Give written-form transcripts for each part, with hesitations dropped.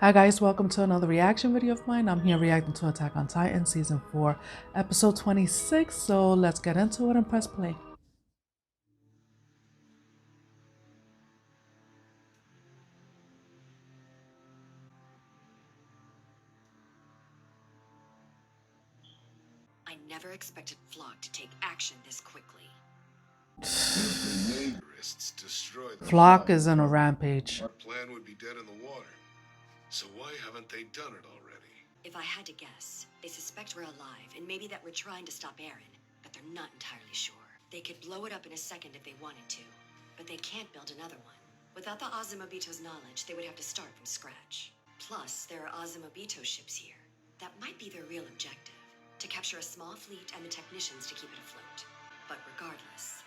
Hi guys, welcome to another reaction video of mine. I'm here reacting to Attack on Titan Season 4, Episode 26, so let's get into it and press play. I never expected Flock to take action this quickly. Flock is on a rampage. Our plan would be dead in the water. So why haven't they done it already? If I had to guess, they suspect we're alive, and maybe that we're trying to stop Eren, but they're not entirely sure. They could blow it up in a second if they wanted to, but they can't build another one. Without the Azumabito's knowledge, they would have to start from scratch. Plus, there are Azumabito ships here. That might be their real objective, to capture a small fleet and the technicians to keep it afloat. But regardless,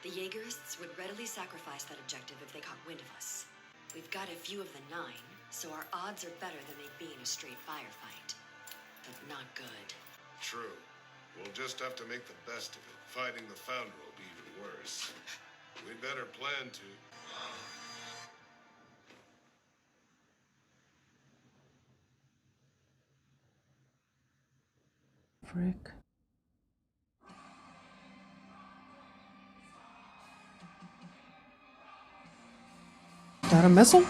the Jaegerists would readily sacrifice that objective if they caught wind of us. We've got a few of the 9, so our odds are better than they'd be in a straight firefight. But not good. True. We'll just have to make the best of it. Fighting the Founder will be even worse. We'd better plan to... Frick. Got a missile?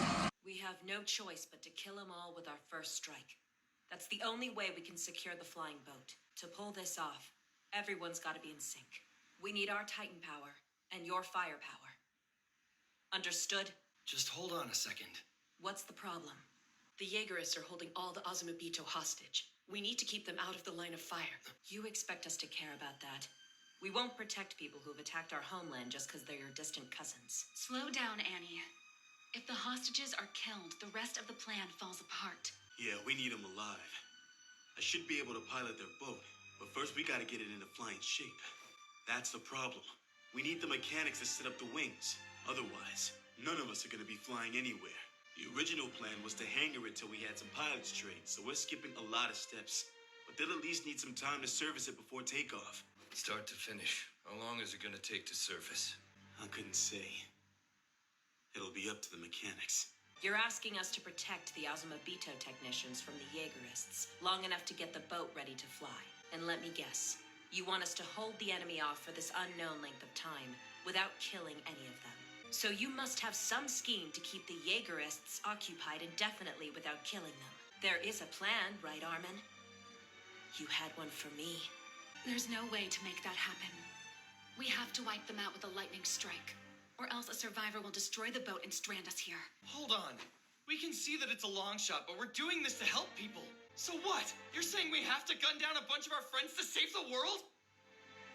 We have no choice but to kill them all with our first strike. That's the only way we can secure the flying boat. To pull this off, everyone's got to be in sync. We need our Titan power and your firepower. Understood? Just hold on a second. What's the problem? The Jaegerists are holding all the Azumabito hostage. We need to keep them out of the line of fire. You expect us to care about that? We won't protect people who've attacked our homeland just because they're your distant cousins. Slow down, Annie. If the hostages are killed, the rest of the plan falls apart. Yeah, we need them alive. I should be able to pilot their boat, but first we gotta get it into flying shape. That's the problem. We need the mechanics to set up the wings. Otherwise, none of us are gonna be flying anywhere. The original plan was to hangar it till we had some pilots trained, so we're skipping a lot of steps. But they'll at least need some time to service it before takeoff. Start to finish. How long is it gonna take to surface? I couldn't say. It'll be up to the mechanics. You're asking us to protect the Azumabito technicians from the Jaegerists long enough to get the boat ready to fly. And let me guess, you want us to hold the enemy off for this unknown length of time without killing any of them. So you must have some scheme to keep the Jaegerists occupied indefinitely without killing them. There is a plan, right, Armin? You had one for me. There's no way to make that happen. We have to wipe them out with a lightning strike, or else a survivor will destroy the boat and strand us here. Hold on. We can see that it's a long shot, but we're doing this to help people. So what? You're saying we have to gun down a bunch of our friends to save the world?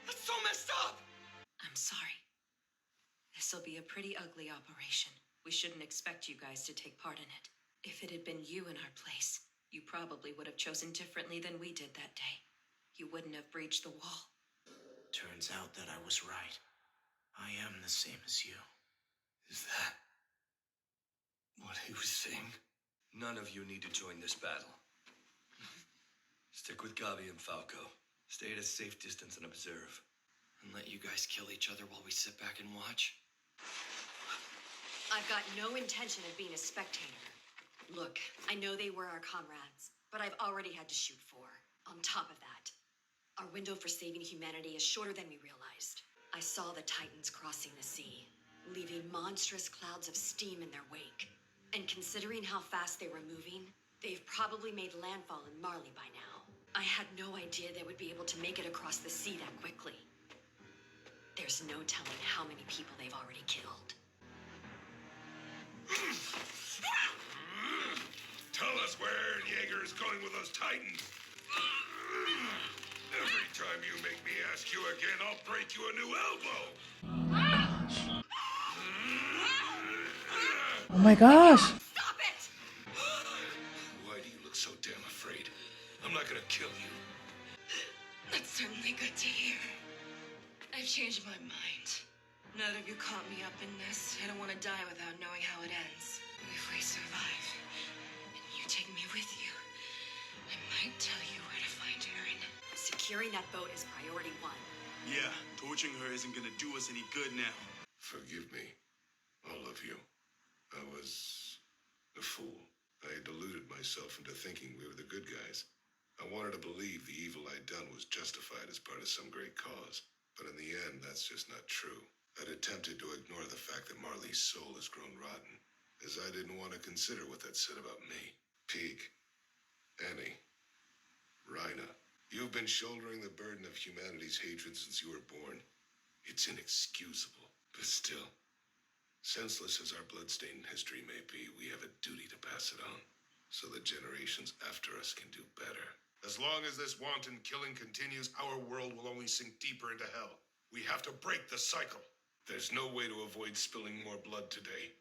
That's so messed up! I'm sorry. This'll be a pretty ugly operation. We shouldn't expect you guys to take part in it. If it had been you in our place, you probably would have chosen differently than we did that day. You wouldn't have breached the wall. Turns out that I was right. I am the same as you. Is that what he was saying? None of you need to join this battle. Stick with Gavi and Falco. Stay at a safe distance and observe. And let you guys kill each other while we sit back and watch? I've got no intention of being a spectator. Look, I know they were our comrades, but I've already had to shoot 4. On top of that, our window for saving humanity is shorter than we realized. I saw the Titans crossing the sea, leaving monstrous clouds of steam in their wake. And considering how fast they were moving, they've probably made landfall in Marley by now. I had no idea they would be able to make it across the sea that quickly. There's no telling how many people they've already killed. Tell us where Jaeger's going with those Titans. Every time you make me ask you again, I'll break you a new elbow. Oh my gosh! Stop it! Why do you look so damn afraid? I'm not gonna kill you. That's certainly good to hear. I've changed my mind. Now that you caught me up in this, I don't want to die without knowing how it ends. If we survive, and you take me with you, I might tell you where to find Eren. Securing that boat is priority 1. Yeah, torching her isn't gonna do us any good now. Forgive me, all of you. I was a fool. I deluded myself. myself into thinking we were the good guys. I wanted to believe the evil I'd done was justified as part of some great cause. But in the end, that's just not true. I'd attempted to ignore the fact that Marley's soul has grown rotten, as I didn't want to consider what that said about me. Peak, Annie, Rhina, you've been shouldering the burden of humanity's hatred since you were born. It's inexcusable, but still, senseless as our bloodstained history may be, we have a duty to pass it on, so the generations after us can do better. As long as this wanton killing continues, our world will only sink deeper into hell. We have to break the cycle. There's no way to avoid spilling more blood today.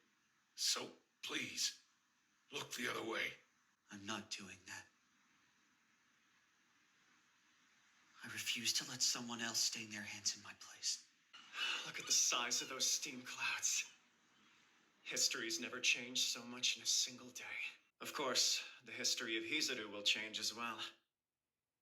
So, please, look the other way. I'm not doing that. I refuse to let someone else stain their hands in my place. Look at the size of those steam clouds. History's never changed so much in a single day. Of course, the history of Hizuru will change as well.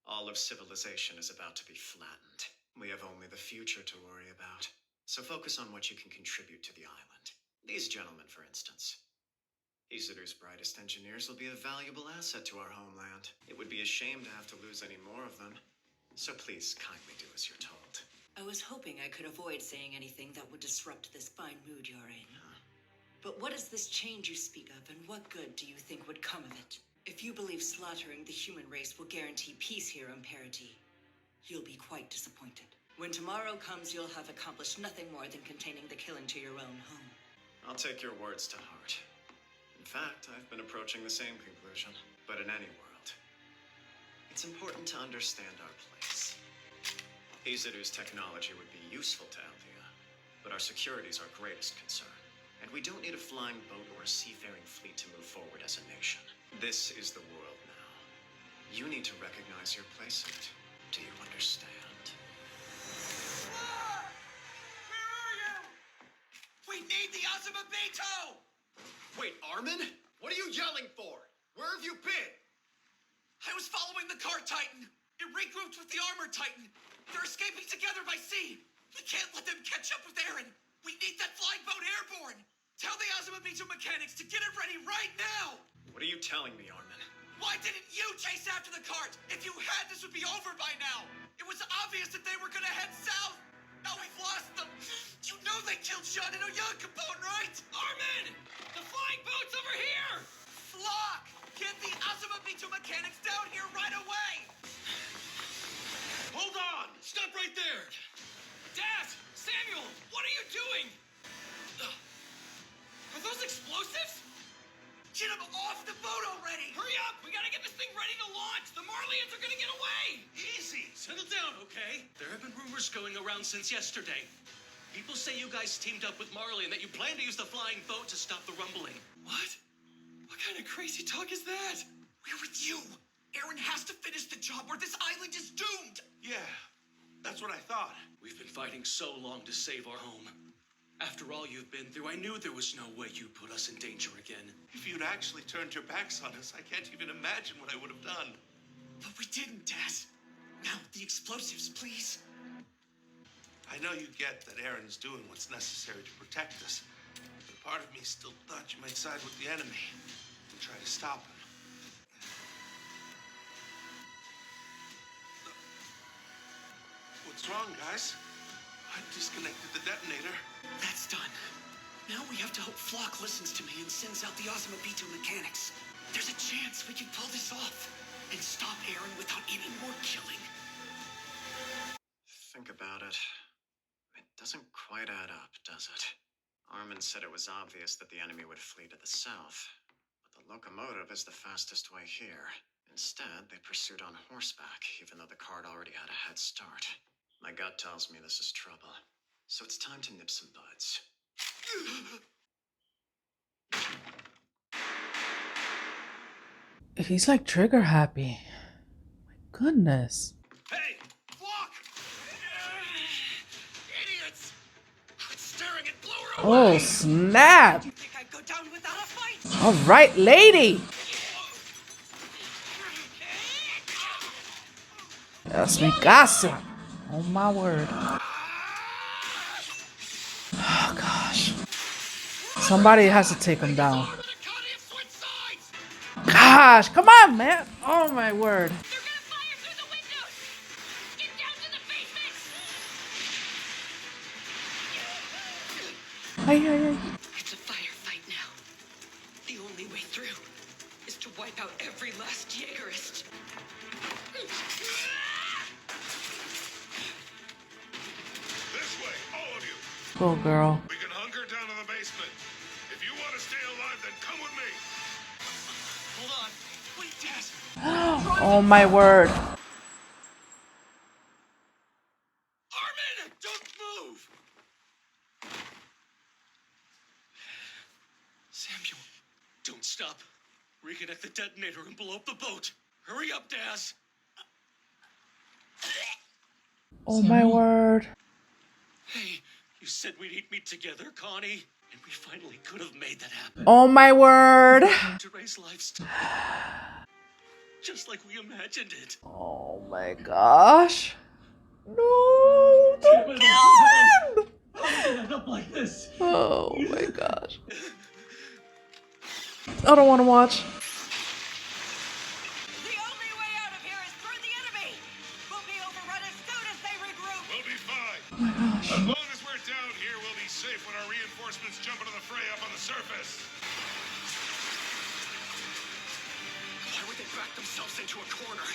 All of civilization is about to be flattened. We have only the future to worry about. So focus on what you can contribute to the island. These gentlemen, for instance. Hizuru's brightest engineers will be a valuable asset to our homeland. It would be a shame to have to lose any more of them. So please kindly do as you're told. I was hoping I could avoid saying anything that would disrupt this fine mood you're in. But what is this change you speak of, and what good do you think would come of it? If you believe slaughtering the human race will guarantee peace here on Parity, you'll be quite disappointed. When tomorrow comes, you'll have accomplished nothing more than containing the killing to your own home. I'll take your words to heart. In fact, I've been approaching the same conclusion. But in any world, it's important to understand our place. Hizuru's technology would be useful to Althea, but our security is our greatest concern. And we don't need a flying boat or a seafaring fleet to move forward as a nation. This is the world now. You need to recognize your place in it. Do you understand? Where are you? We need the Azumabito! Wait, Armin? What are you yelling for? Where have you been? I was following the car Titan. It regrouped with the armor Titan. They're escaping together by sea. We can't let them catch up with Eren. We need that flying boat airborne. Tell the Azumabito mechanics to get it ready right now. What are you telling me, Armin? Why didn't you chase after the cart? If you had, this would be over by now. It was obvious that they were gonna head south. Now we've lost them. You know they killed Shun and Oyan Capone, right? Armin! The flying boat's over here! Flock! Get the Azumabito mechanics down here right away! Hold on! Stop right there! Dad! Samuel! What are you doing? Are those explosives? Get them off the boat already! Hurry up! We gotta get this thing ready to launch! The Marlians are gonna get away! Easy! Settle down, okay? There have been rumors going around since yesterday. People say you guys teamed up with Marley and that you plan to use the flying boat to stop the rumbling. What? What kind of crazy talk is that? We're with you! Eren has to finish the job or this island is doomed! Yeah, that's what I thought. We've been fighting so long to save our home. After all you've been through, I knew there was no way you'd put us in danger again. If you'd actually turned your backs on us, I can't even imagine what I would have done. But we didn't, Dad. Now, the explosives, please. I know you get that Eren's doing what's necessary to protect us. But part of me still thought you might side with the enemy and try to stop him. What's wrong, guys? I disconnected the detonator. That's done. Now we have to hope Flock listens to me and sends out the Azumabito mechanics. There's a chance we can pull this off and stop Eren without any more killing. Think about it. It doesn't quite add up, does it? Armin said it was obvious that the enemy would flee to the south, but the locomotive is the fastest way here. Instead, they pursued on horseback, even though the cart already had a head start. My gut tells me this is trouble, so it's time to nip some buds. He's like trigger happy. My goodness. Hey! Flock! Idiots! Quit staring and blow her away! Oh, snap! You think I'd go down without a fight? All right, lady. That's me gossip. Oh my word. Oh gosh. Somebody has to take him down. God. gosh, come on, man. Oh my word. They're gonna fire through the windows! Get down to the basement! It's a firefight now. The only way through is to wipe out every last Jaegerist. This way, all of you. Go, girl. We can hunker down in the basement. If you want to stay alive, then come with me. Hold on. Wait, Taz. Oh my word. Armin, don't move. Samuel, don't stop. Reconnect the detonator and blow up the boat. Hurry up, Daz. Oh my word. Hey, you said we'd meet together, Connie, and we finally could have made that happen. Oh my word. To raise lives, just like we imagined it. Oh my gosh. No, don't kill him. End up like this. Oh my gosh. I don't want to watch. The only way out of here is through the enemy. We'll be overrun as soon as they regroup. We'll be fine. Oh my gosh. As long as we're down here, we'll be safe when our reinforcements jump into the fray up on the surface. Why would they back themselves into a corner?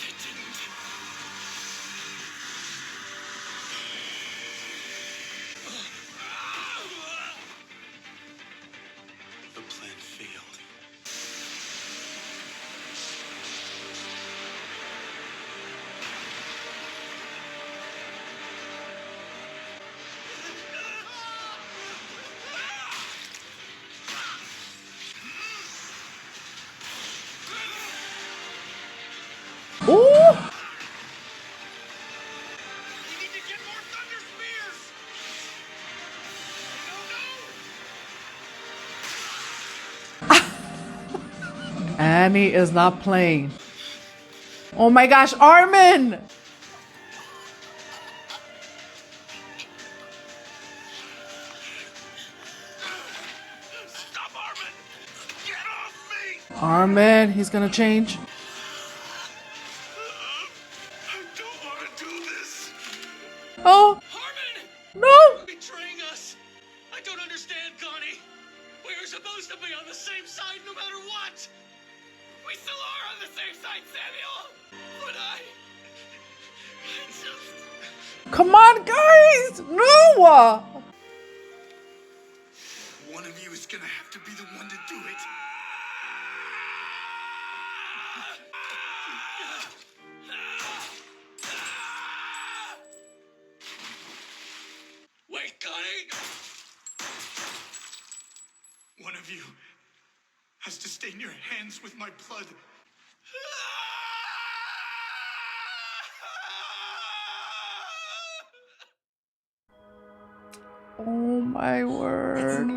They didn't. The plan failed. Ooh. We need to get more thunder spears. No, no. Annie is not playing. Oh my gosh, Armin! Stop, Armin. Get off me. Armin, he's gonna change. I don't want to do this. Oh, Harmon! no! Betraying us! I don't understand, Connie! We were supposed to be on the same side no matter what! We still are on the same side, Samuel. But I just... Come on, guys! No! One of you is gonna have to be the one to do it. Wait, Connie! One of you has to stain your hands with my blood. Oh my word.